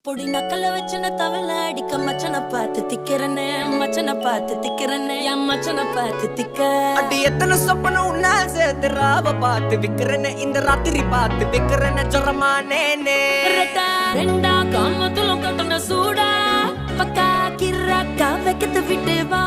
பொடி நக்கல வச்சன தவள அடிக்க மச்சன பார்த்து திக்கிறனே மச்சன பார்த்து திக்கிறனே என் மச்சன பார்த்து திக்க அடி எத்தனை சொப்பன உன்னா சேர்த்து ராவ பார்த்து விக்கிறனே இந்த ராத்திரி பார்த்து விக்கிறனே ஜொரமானே ரெண்டா காமத்துல கட்டண சூடா பக்கா கிராக்கா வைக்கத்து விட்டு வா